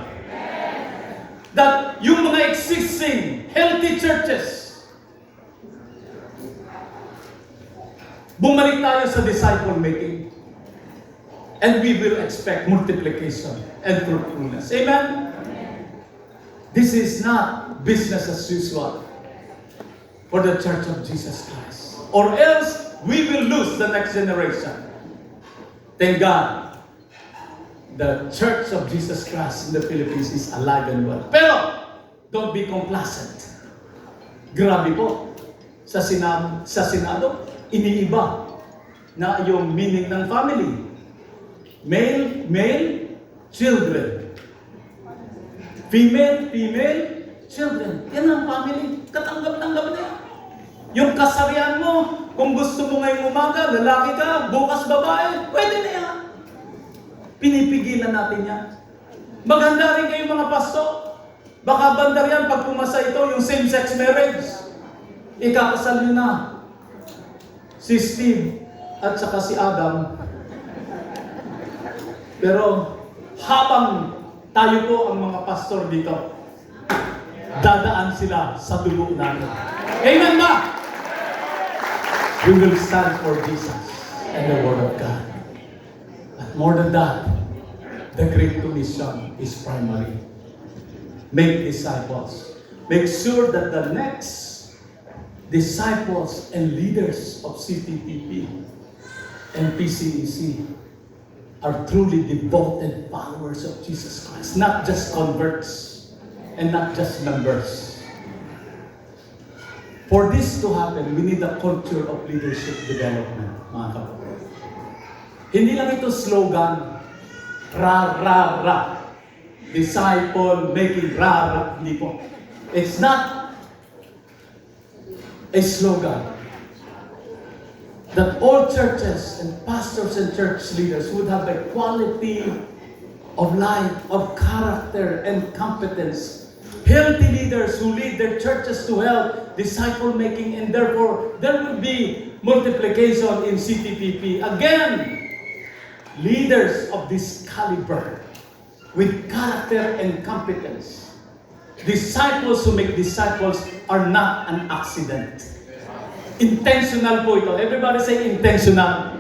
That yung mga existing, healthy churches, bumalik tayo sa disciple-making. And we will expect multiplication and fruitfulness. Amen? This is not business as usual for the Church of Jesus Christ. Or else, we will lose the next generation. Thank God, the Church of Jesus Christ in the Philippines is alive and well. Pero, don't be complacent. Grabe po. Sa Senado, iniiba na yung meaning ng family. Male, children. Female, children. Yan ang family. Katanggap-tanggap na yan. Yung kasarian mo, kung gusto mo ngayong umaga, lalaki ka, bukas babae, pwede na yan. Pinipigilan natin yan. Maganda rin kayo mga pasto. Baka bandar yan pag pumasa ito, yung same-sex marriage. Ikakasal nyo na. si Steve at saka si Adam. Pero habang tayo po ang mga pastor dito, dadaan sila sa dugo namin. Amen ba? We will stand for Jesus and the Word of God. But more than that, the Great Commission is primary. Make disciples. Make sure that the next disciples and leaders of CTPP and PCEC are truly devoted followers of Jesus Christ, not just converts and not just members. For this to happen, we need a culture of leadership development, mga kapatid. Hindi lang ito slogan, ra-ra-ra. Disciple making ra-ra. Hindi po. It's not a slogan that all churches and pastors and church leaders would have a quality of life, of character and competence. Healthy leaders who lead their churches to health, disciple making, and therefore there will be multiplication in CTPP. Again, leaders of this caliber with character and competence. Disciples who make disciples are not an accident. Intentional po ito. Everybody say intentional.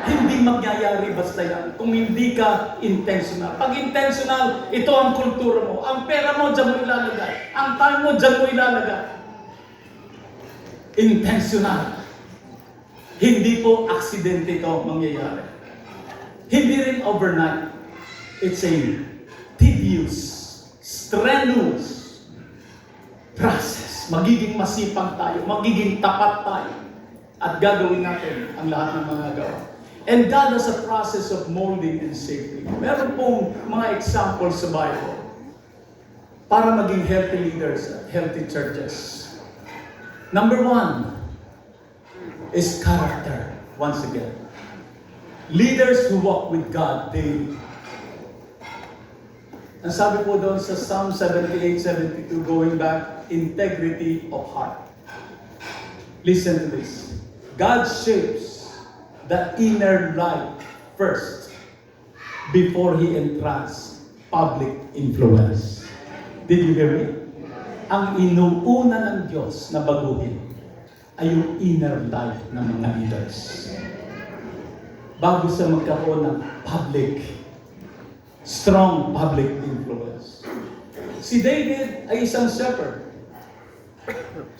Hindi magyayari basta yan kung hindi ka intentional. Pag intentional, ito ang kultura mo. Ang pera mo, dyan mo ilalagay. Ang time mo, dyan mo ilalagay. Intentional. Hindi po aksidente ito mangyayari. Hindi rin overnight. It's a tedious, strenuous process. Magiging masipag tayo, magiging tapat tayo, at gagawin natin ang lahat ng mga gawa. And God has a process of molding and shaping. Meron pong mga examples sa Bible para maging healthy leaders at healthy churches. Number one is character, once again. Leaders who walk with God daily. Ang sabi po doon sa Psalm 78-72, going back, integrity of heart. Listen to this. God shapes the inner life first before He entrusts public influence. Did you hear me? Ang inuuna ng Diyos na baguhin ay yung inner life ng mga leaders. Bago sa magkaroon ng strong public influence. Si David ay isang shepherd.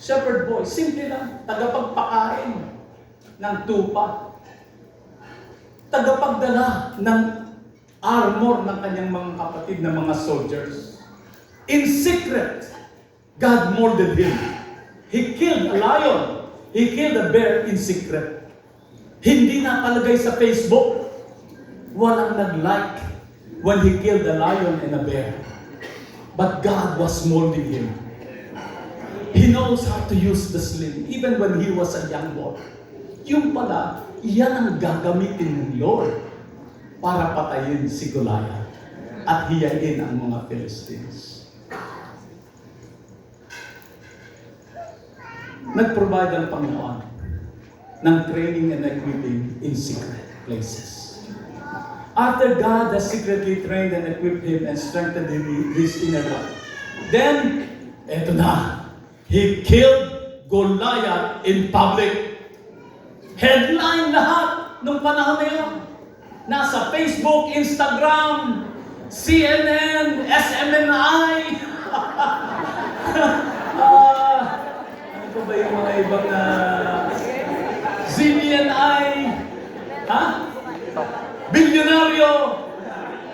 Shepherd boy, simple lang, tagapagpakain ng tupa. Tagapagdala ng armor ng kanyang mga kapatid na mga soldiers. In secret, God molded him. He killed a lion. He killed a bear in secret. Hindi napalagay sa Facebook. Walang nag-like when he killed a lion and a bear. But God was molding him. He knows how to use the sling, even when he was a young boy. Yung pala, iyan ang gagamitin ng Lord para patayin si Goliath at hiyain ang mga Philistines. Nag-provide ang Panginoon ng training and equipping in secret places. After God has secretly trained and equipped him and strengthened his inner life, then, eto na, he killed Goliath in public. Headline lahat nung panahon na yun. Nasa Facebook, Instagram, CNN, SMNI. Ano pa ba yung mga ibang ZBNI? Bilyonaryo.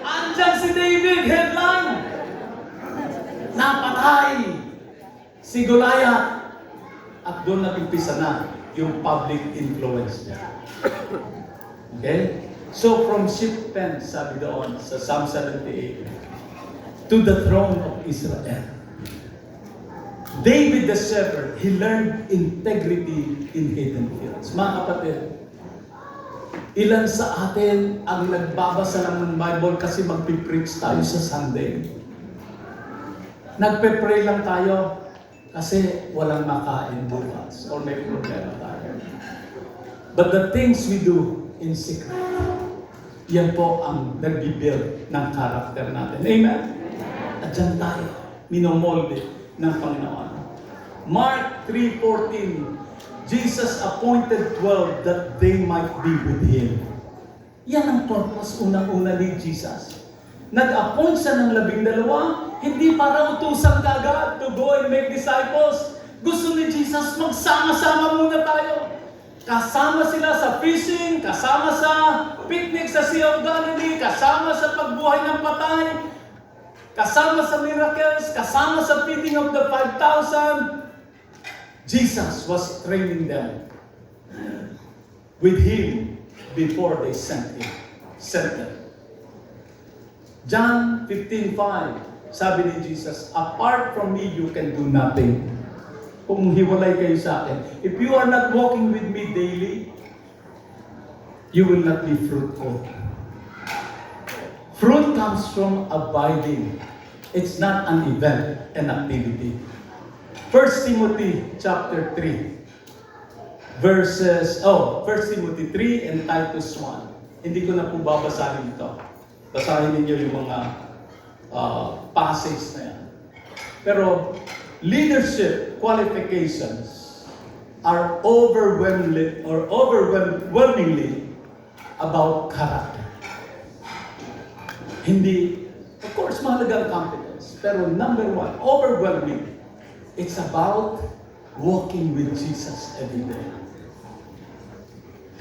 Andyan si David, headline. Napatay si Goliath. At doon nag-umpisa na yung public influence niya. Okay? So from sheep pen, sabi doon sa Psalm 78, to the throne of Israel. David the shepherd, he learned integrity in hidden fields. Mga kapatid, ilan sa atin ang nagbabasa lang ng Bible kasi magpipreach tayo sa Sunday? Nagpe-pray lang tayo kasi walang makain bukas or may problema tayo. But the things we do in secret, yan po ang nag-build ng character natin. Amen? At dyan tayo, minomolde ng Panginoon. Mark 3:14, Jesus appointed 12 that they might be with Him. Yan ang purpose unang-una ni Jesus. Nag-appoint siya ng 12, hindi para utusan kagad to go and make disciples. Gusto ni Jesus, magsama-sama muna tayo. Kasama sila sa fishing, kasama sa picnic sa Sea of Galilee, kasama sa pagbuhay ng patay, kasama sa miracles, kasama sa feeding of the 5,000. Jesus was training them with Him before they sent them. John 15:5, sabi ni Jesus, apart from me, you can do nothing. Kung hiwalay kayo sa akin, if you are not walking with me daily, you will not be fruitful. Fruit comes from abiding. It's not an event, an activity. 1 Timothy chapter 3, 1 Timothy 3 and Titus 1. Hindi ko na po babasahin ito. Basahin ninyo yung mga passage na yan. Pero leadership qualifications are overwhelmingly about character. Hindi, of course, mahalaga ang competence. Pero number one, overwhelming, it's about walking with Jesus every day.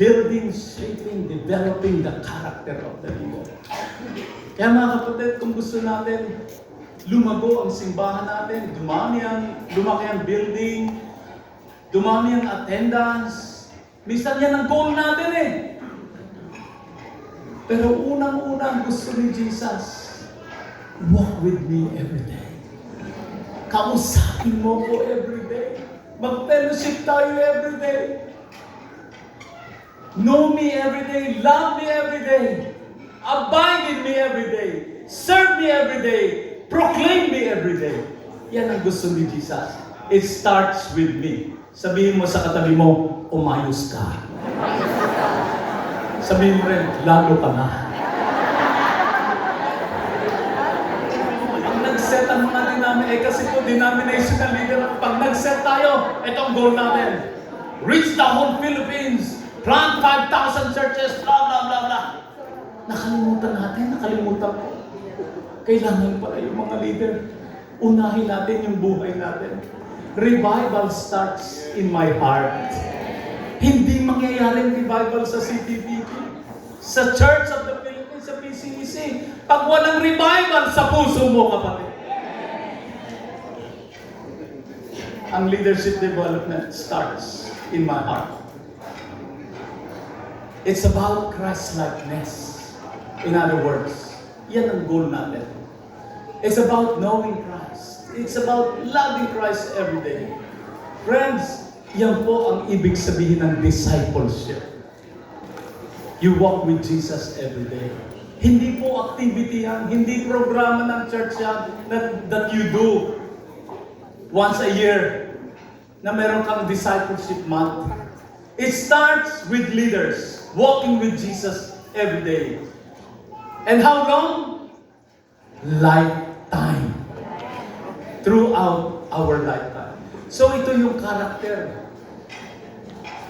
Building, shaping, developing the character of the leader. Kaya mga kapatid, kung gusto natin lumago ang simbahan natin, lumaki ang building, dumami ang attendance. Minsan yan ang goal natin eh. Pero unang-una ang gusto ni Jesus, walk with me every day. Kausapin mo ko every day. Mag-fellowship tayo every day. Know me every day, love me every day, abide in me every day, serve me every day, proclaim me every day. Yan ang gusto ni Jesus. It starts with me. Sabihin mo sa katabi mo, umayos ka. Sabihin mo rin, lalo ka na. Pag nag-set ang mga kasi po denominational leader, pag nag-set tayo, itong goal natin. Reach the whole Philippines. Plant 5,000 churches, blah, blah, blah, blah. Nakalimutan ko. Kailangan pala yung mga leader. Unahin natin yung buhay natin. Revival starts in my heart. Hindi mangyayaring revival sa CTV, sa Church of the Philippines, sa PCEC. Pag walang revival sa puso mo, kapatid. Ang leadership development starts in my heart. It's about Christ-likeness. In other words, yan ang goal natin. It's about knowing Christ. It's about loving Christ every day. Friends, yan po ang ibig sabihin ng discipleship. You walk with Jesus every day. Hindi po activity yan, hindi programa ng church yan that you do once a year na meron kang discipleship month. It starts with leaders walking with Jesus every day. And how long? Lifetime. Throughout our lifetime. So ito yung character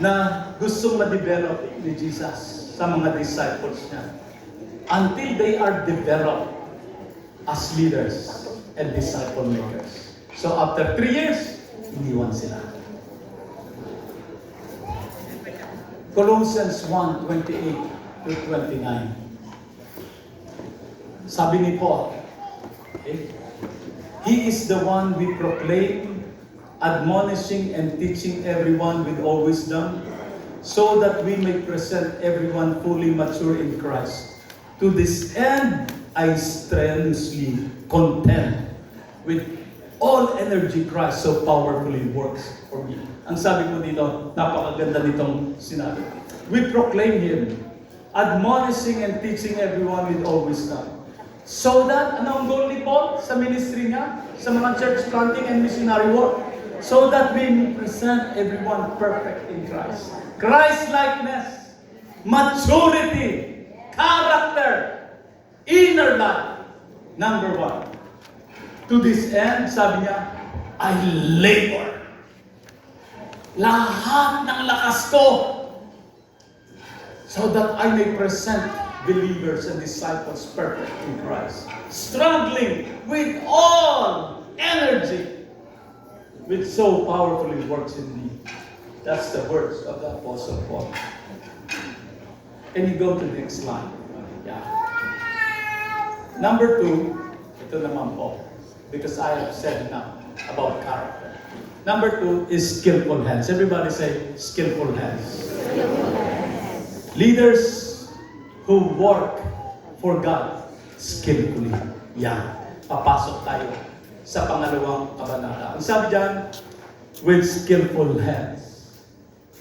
na gustong ma-develop ni Jesus sa mga disciples niya. Until they are developed as leaders and disciple makers. So after 3 years, iniwan sila. Colossians 1:28-29. Sabi ni Paul, okay, He is the one we proclaim, admonishing and teaching everyone with all wisdom, so that we may present everyone fully mature in Christ. To this end, I strenuously contend with all energy Christ so powerfully works for me. Ang sabi ko dito, napakaganda nitong sinabi. We proclaim Him, admonishing and teaching everyone with all wisdom. So that, ano ang goal ni Paul sa ministry niya, sa mga church planting and missionary work? so that we may present everyone perfect in Christ. Christ-likeness, maturity, character, inner life. Number one. To this end, sabi niya, I labor. Lahat ng lakas ko so that I may present believers and disciples perfect in Christ. Struggling with all energy, which so powerfully works in me. That's the words of the Apostle Paul. Can you go to the next slide? Yeah. Number two, ito naman po, because I have said enough about character. Number two is skillful hands. Everybody say, skillful hands. Leaders who work for God skillfully. Yan. Papasok tayo sa pangalawang kabanata. Ang sabi dyan, with skillful hands.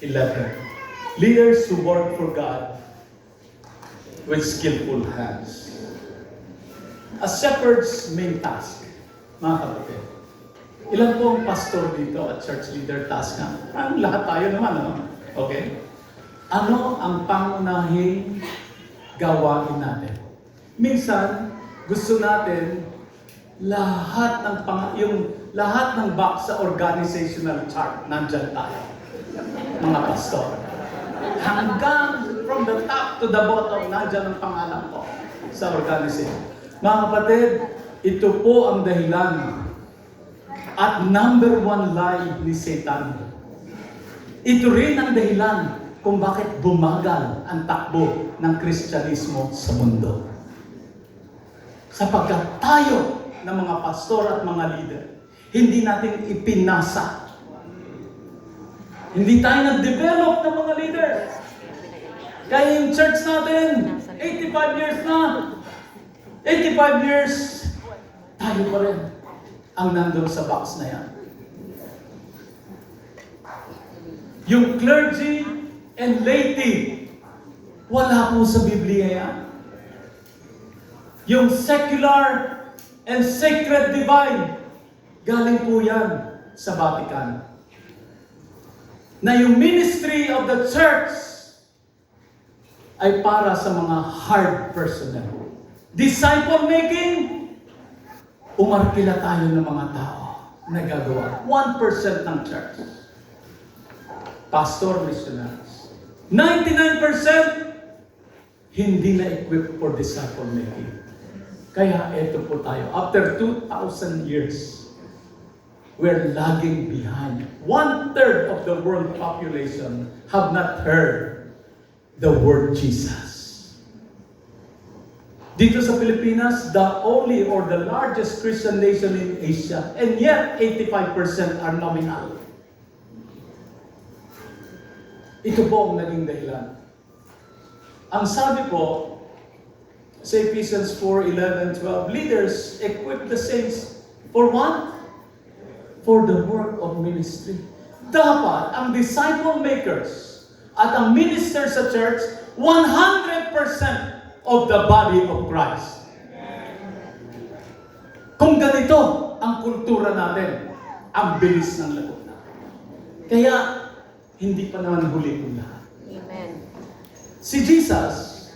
11. Leaders who work for God with skillful hands. A shepherd's main task, mga kapatid. Ilan po ang pastor dito at church leader task na? Ang lahat tayo naman, ano? Okay? Ano ang pangunahing gawain natin? Minsan, gusto natin lahat ng box sa organizational chart, nandyan tayo. Mga pastor. Hanggang from the top to the bottom, nandyan ang pangalan ko sa organization. Mga kapatid, ito po ang dahilan at number one lie ni Satan. Ito rin ang dahilan kung bakit bumagal ang takbo ng Kristyanismo sa mundo. Sapagkat tayo ng mga pastor at mga leader, hindi natin ipinasa. Hindi tayo nag-develop ng mga leader. Kaya yung church natin, 85 years na. 85 years, tayo pa rin ang nandun sa box na yan. Yung clergy and laity, wala po sa Biblia yan. Yung secular and sacred divine, galing po yan sa Vatican. Na yung ministry of the church ay para sa mga hard personnel. Disciple making, umarkila tayo ng mga tao na gagawa. 1% ng church. Pastor, missionaries. 99% hindi na equipped for disciple making. Kaya ito po tayo. After 2,000 years, we're lagging behind. 1/3 of the world population have not heard the word Jesus. Dito sa Pilipinas, the only or the largest Christian nation in Asia, and yet 85% are nominal. Ito po ang naging dahilan. Ang sabi po, sa Ephesians 4:11-12, leaders equip the saints for what? For the work of ministry. Dapat ang disciple makers at ang ministers sa church, 100% of the body of Christ. Kung ganito ang kultura natin, ang bilis ng lagot na. Kaya, hindi pa naman huli kung lahat. Amen. Si Jesus,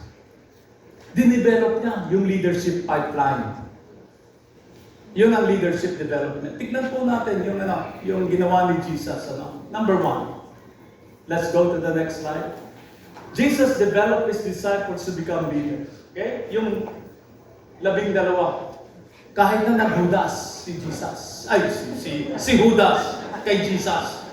dinevelop niya yung leadership pipeline. Yun ang leadership development. Tignan po natin yung ginawa ni Jesus. Number one. Let's go to the next slide. Jesus developed His disciples to become leaders. Okay? Yung 12. Kahit na naghudas si Jesus. Ay, si Judas kay Jesus.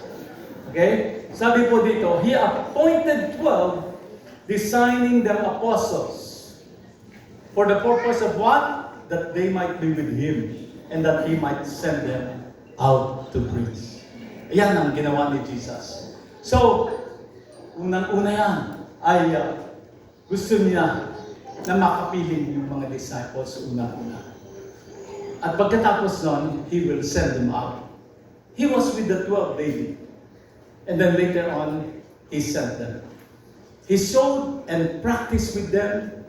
Okay? Sabi po dito, He appointed 12, designing them apostles. For the purpose of what? That they might be with Him. And that He might send them out to preach. Ayan ang ginawa ni Jesus. So, unang-una yan ay gusto niya na makapiling yung mga disciples unang-una. At pagkatapos nun, He will send them out. He was with the 12 daily. And then later on, He sent them. He showed and practiced with them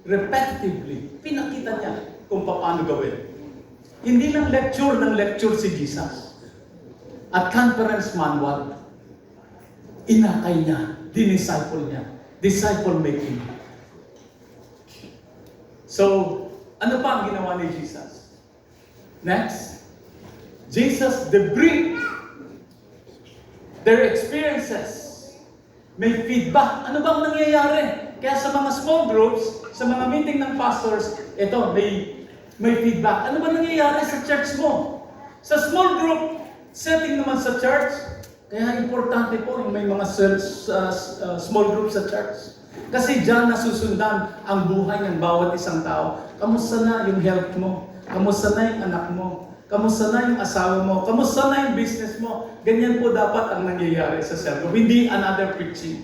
repetitively. Pinakita niya kung paano gawin. Hindi lang lecture ng lecture si Jesus. at conference manual. Inakay niya, dinisciple niya. Disciple making. So, ano pa ang ginawa ni Jesus? Next, Jesus debriefed their experiences. May feedback. Ano bang nangyayari? Kaya sa mga small groups, sa mga meeting ng pastors, ito, may feedback. Ano ba nangyayari sa church mo? Sa small group setting naman sa church, kaya importante po yung may mga small group sa church. Kasi diyan nasusundan ang buhay ng bawat isang tao. Kamusta na yung health mo? Kamusta na yung anak mo? Kamusta na yung asawa mo? Kamusta na yung business mo? Ganyan po dapat ang nangyayari sa cell group. Hindi another preaching.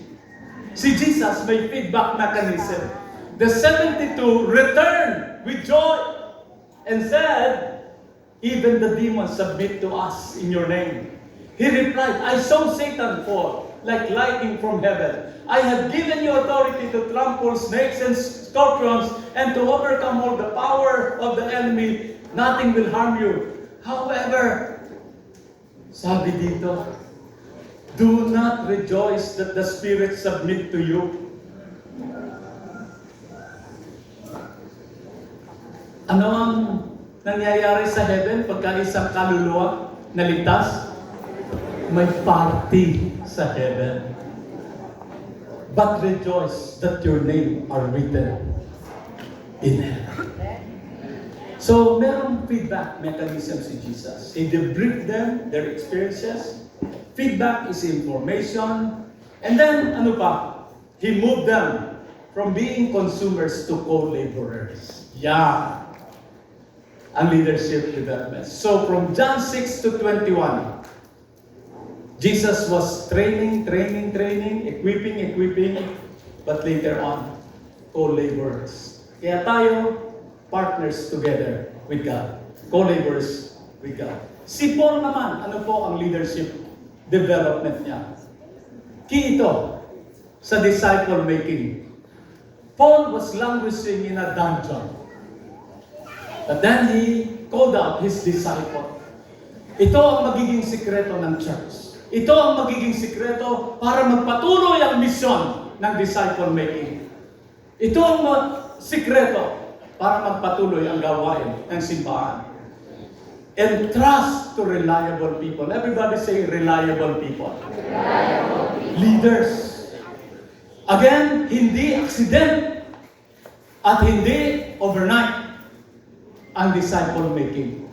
Si Jesus may feedback mechanism. The 72 returned with joy and said, "Even the demons submit to us in your name." He replied, "I saw Satan fall like lightning from heaven. I have given you authority to trample snakes and scorpions and to overcome all the power of the enemy. Nothing will harm you. However," sabi dito, "do not rejoice that the spirits submit to you." Ano ang nangyayari sa heaven pagka isang kaluluwa na ligtas? May party sa heaven. But rejoice that your name are written in heaven. So, merong feedback mechanism si Jesus. He debriefed them, their experiences. Feedback is information. And then, ano pa? He moved them from being consumers to co-laborers. Yeah. Ang leadership development. So, from John 6 to 21, Jesus was training, equipping, but later on, co-laborers. Kaya tayo, partners together with God. Co-laborers with God. Si Paul naman, ano po ang leadership development niya? Key ito sa disciple making. Paul was languishing in a dungeon. But then he called out his disciple. Ito ang magiging sikreto ng church. Ito ang magiging sikreto para magpatuloy ang misyon ng disciple making. Ito ang sikreto para magpatuloy ang gawain ng simbahan. And trust to reliable people. Everybody say reliable people. Reliable people. Leaders. Again, hindi accident at hindi overnight ang disciple making.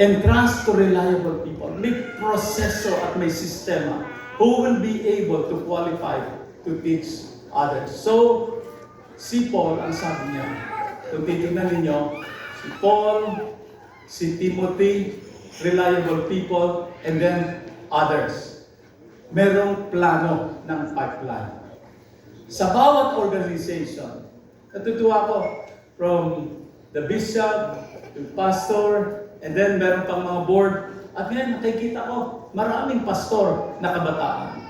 And trust to reliable people. May proseso at may sistema who will be able to qualify to teach others. So, si Paul, ang sabi niya, kung titignan ninyo, si Paul, si Timothy, reliable people, and then others. Merong plano ng pipeline. Sa bawat organization, natutuwa ko from the bishop, the pastor, and then meron pang mga board. At ngayon, nakikita ko, maraming pastor na kabataan.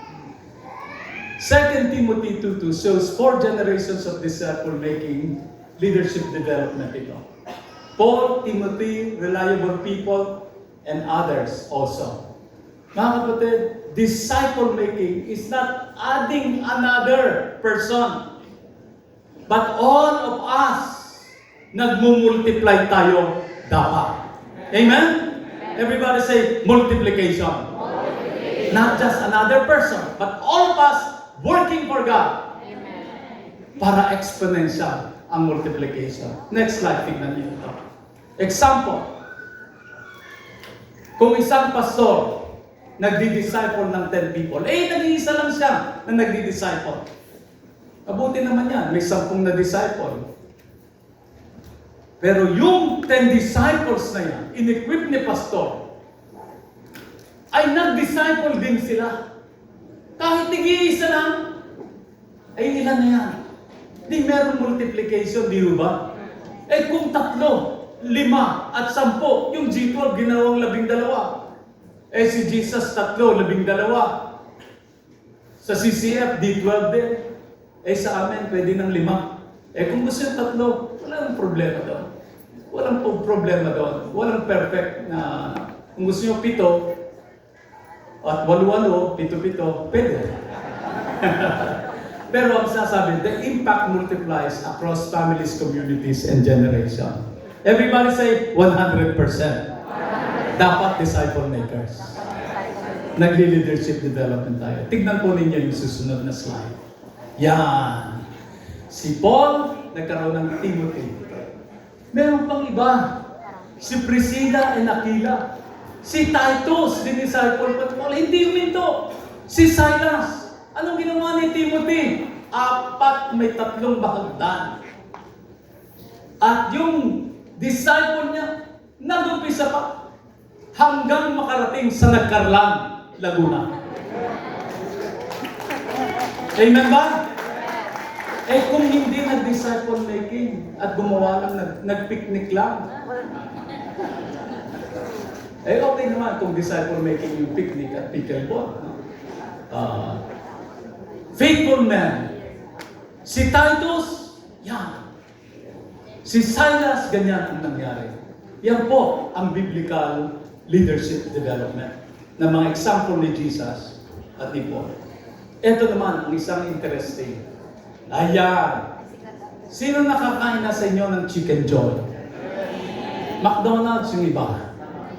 2 Timothy 2:2 shows 4 generations of disciple-making leadership development ito. Paul, Timothy, reliable people, and others also. Mga kapatid, disciple-making is not adding another person, but all of us nagmumultiply tayo dapat. Amen? Everybody say multiplication. Not just another person, but all of us working for God. Amen. Para exponential ang multiplication. Next slide, tingnan niyo ito. Example. Kung isang pastor nagdi-disciple ng 10 people, nag-iisa lang siya na nagdi-disciple. Mabuti naman yan, may 10 na disciple. Pero yung 10 disciples na yan, in-equip ni pastor, ay nag-disciple din sila. Kahit nag-iisa lang, ay ilan na yan. Di meron multiplication, di ba? Kung 3, 5, at 10, yung G12 ginawang 12. Si Jesus 3, 12. Sa CCF, D12 din. Sa amin, pwede ng 5. Kung gusto yung 3, walang problema doon. Walang problema doon. Walang perfect na, kung gusto nyo 7, At 8-8, 7-7, pwede. Pero ang sasabi, the impact multiplies across families, communities, and generation. Everybody say 100%. Dapat disciple makers. Nagli-leadership development tayo. Tignan po ninyo yung susunod na slide. Yan. Si Paul, nagkaroon ng Timothy. Meron pang iba. Si Priscilla and Aquila. Si Titus, din-disciple pa Paul. Hindi uminto. Si Silas. Anong ginawa ni Timothy? 4, may 3 bahagdan. At yung disciple niya, nag-umpisa pa hanggang makarating sa Nagkarlan, Laguna. Amen ba? Eh kung hindi nag-disciple making at gumawa lang, nag-picnic lang. Eh okay naman kung disciple making yung picnic at pickleball. Faithful man. Si Titus, yan. Si Silas, ganyan ang nangyari. Yan po ang biblical leadership development ng mga example ni Jesus at ni Paul. Ito naman ang isang interesting. Ayan. Sino nakakain na sa inyo ng Chicken Joy? McDonald's yung iba.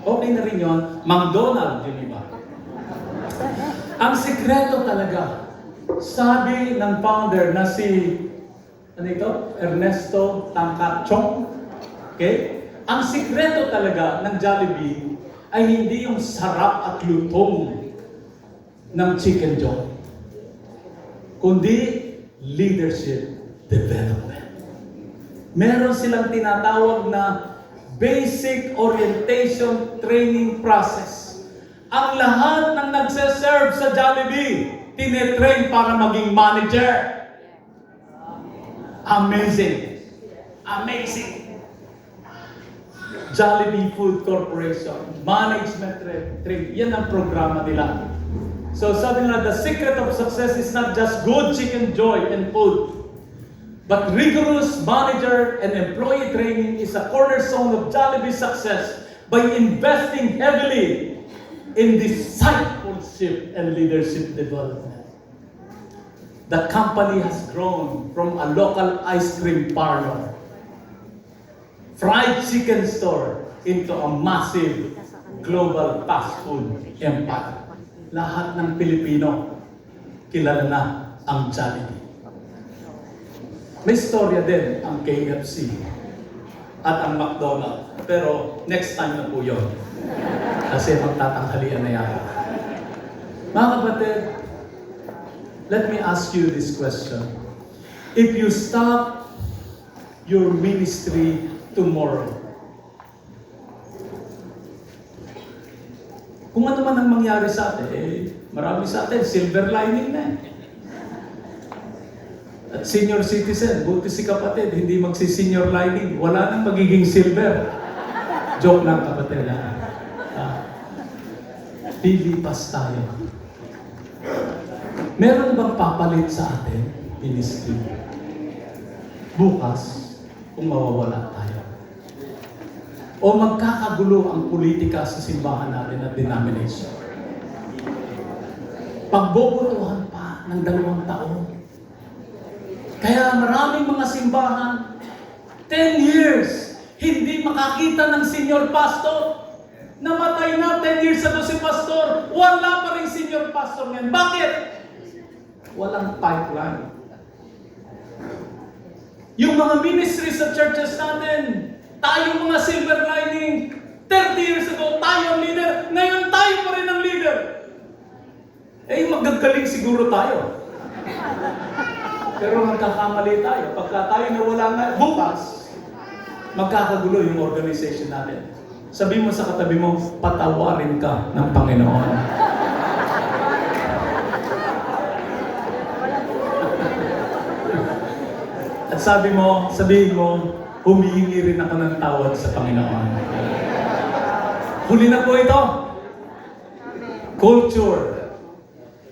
Okay na rin yun. McDonald's yung iba. Ang sikreto talaga, sabi ng founder na si Ernesto Tancachong, okay? Ang sikreto talaga ng Jollibee ay hindi yung sarap at lutong ng Chicken Joy, kundi leadership development. Meron silang tinatawag na basic orientation training process. Ang lahat ng nagse-serve sa Jollibee, tinetrain para maging manager. Amazing. Amazing. Jollibee Food Corporation, management training. Yan ang programa nila. So sabi nila, the secret of success is not just good chicken joy and food, but rigorous manager and employee training is a cornerstone of Jollibee's success by investing heavily in discipleship and leadership development. The company has grown from a local ice cream parlor, fried chicken store, into a massive global fast food empire. Lahat ng Pilipino, kilala na ang Jollibee. May storya din ang KFC at ang McDonald's. Pero next time na po yun. Kasi magtatanghalian na yata. Mga kapatid, let me ask you this question. If you stop your ministry tomorrow, kung ano man ang mangyari sa atin, marami sa atin, silver lining na eh. At senior citizen, buti si kapatid, hindi magsi-senior lining, wala nang magiging silver. Joke lang kapatid. Lilipas tayo. Meron bang papalit sa atin, ministry? Bukas, kung mawawala tayo. O magkakagulo ang politika sa simbahan natin at denomination. Pagbobotohan pa ng 2 taon. Kaya maraming mga simbahan, 10 years, hindi makakita ng senior pastor. Namatay na 10 years ago si pastor, wala pa rin senior pastor ngayon. Bakit? Walang pipeline. Yung mga ministry sa churches natin, tayo mga silver lining, 30 years ago, tayo ang leader. Ngayon, tayo pa rin ang leader. Eh, magagaling siguro tayo. Pero magkakamali tayo. Pagka tayo nawala nga, bukas, magkakagulo yung organization natin. Sabi mo sa katabi mo, patawarin ka ng Panginoon. At sabihin mo, humihingi rin ako ng tawad sa Panginoon. Huli na po ito. Culture